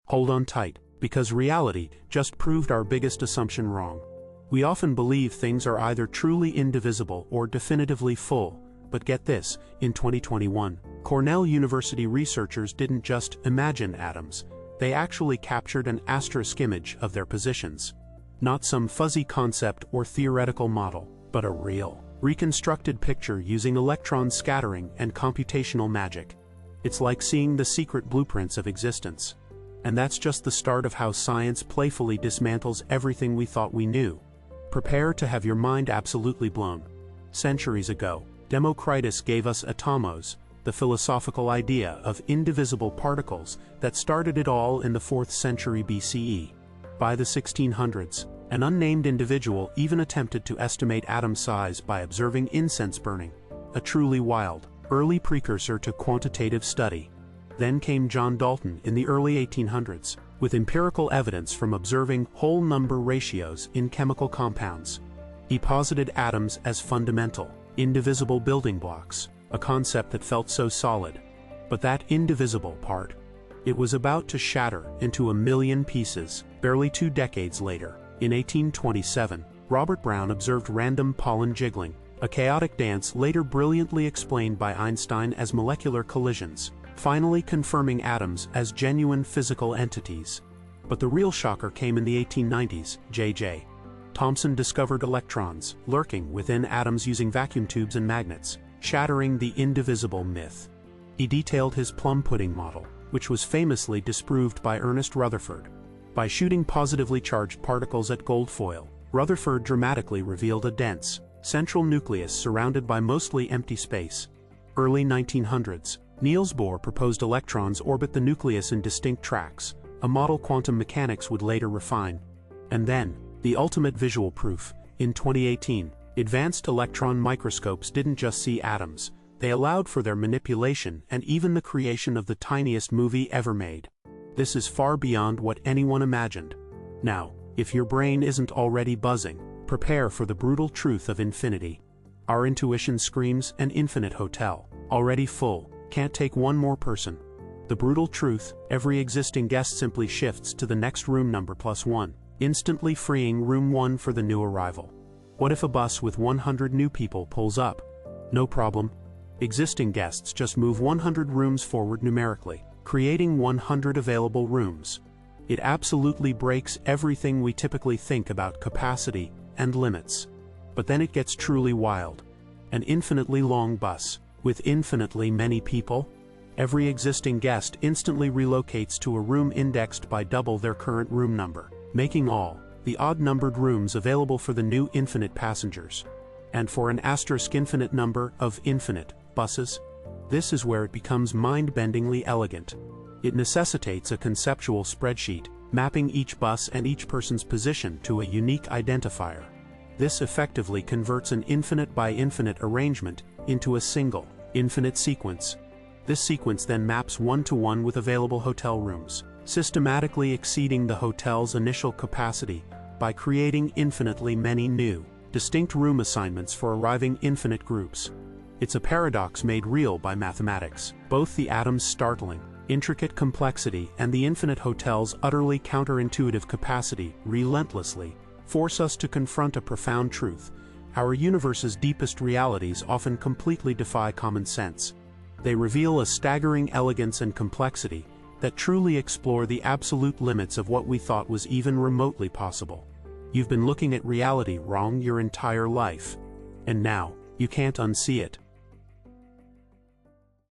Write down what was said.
Hold on tight, because reality just proved our biggest assumption wrong. We often believe things are either truly indivisible or definitively full, but get this, in 2021, Cornell University researchers didn't just imagine atoms, they actually captured an asterisk image of their positions. Not some fuzzy concept or theoretical model, but a real, reconstructed picture using electron scattering and computational magic. It's like seeing the secret blueprints of existence. And that's just the start of how science playfully dismantles everything we thought we knew. Prepare to have your mind absolutely blown. Centuries ago, Democritus gave us atomos, the philosophical idea of indivisible particles that started it all in the 4th century BCE. By the 1600s, an unnamed individual even attempted to estimate atom size by observing incense burning, a truly wild, early precursor to quantitative study. Then came John Dalton in the early 1800s, with empirical evidence from observing whole number ratios in chemical compounds. He posited atoms as fundamental, indivisible building blocks, a concept that felt so solid. But that indivisible part, it was about to shatter into a million pieces, barely 2 decades later. In 1827, Robert Brown observed random pollen jiggling, a chaotic dance later brilliantly explained by Einstein as molecular collisions, finally confirming atoms as genuine physical entities. But the real shocker came in the 1890s. J.Thomson discovered electrons lurking within atoms using vacuum tubes and magnets, shattering the indivisible myth. He detailed his plum pudding model, which was famously disproved by Ernest Rutherford. By shooting positively charged particles at gold foil, Rutherford dramatically revealed a dense, central nucleus surrounded by mostly empty space. Early 1900s, Niels Bohr proposed electrons orbit the nucleus in distinct tracks, a model quantum mechanics would later refine. And then, the ultimate visual proof, in 2018, advanced electron microscopes didn't just see atoms, they allowed for their manipulation and even the creation of the tiniest movie ever made. This is far beyond what anyone imagined. Now, if your brain isn't already buzzing, prepare for the brutal truth of infinity. Our intuition screams an infinite hotel, already full, can't take one more person. The brutal truth, every existing guest simply shifts to the next room number +1, instantly freeing room 1 for the new arrival. What if a bus with 100 new people pulls up? No problem. Existing guests just move 100 rooms forward numerically, creating 100 available rooms. It absolutely breaks everything we typically think about capacity and limits. But then it gets truly wild. An infinitely long bus, with infinitely many people? Every existing guest instantly relocates to a room indexed by double their current room number, making all the odd-numbered rooms available for the new infinite passengers. And for an asterisk infinite number of infinite buses, this is where it becomes mind-bendingly elegant. It necessitates a conceptual spreadsheet, mapping each bus and each person's position to a unique identifier. This effectively converts an infinite by infinite arrangement into a single, infinite sequence. This sequence then maps one-to-one with available hotel rooms, systematically exceeding the hotel's initial capacity by creating infinitely many new, distinct room assignments for arriving infinite groups. It's a paradox made real by mathematics. Both the atom's startling, intricate complexity and the infinite hotel's utterly counterintuitive capacity relentlessly force us to confront a profound truth. Our universe's deepest realities often completely defy common sense. They reveal a staggering elegance and complexity that truly explore the absolute limits of what we thought was even remotely possible. You've been looking at reality wrong your entire life. And now, you can't unsee it.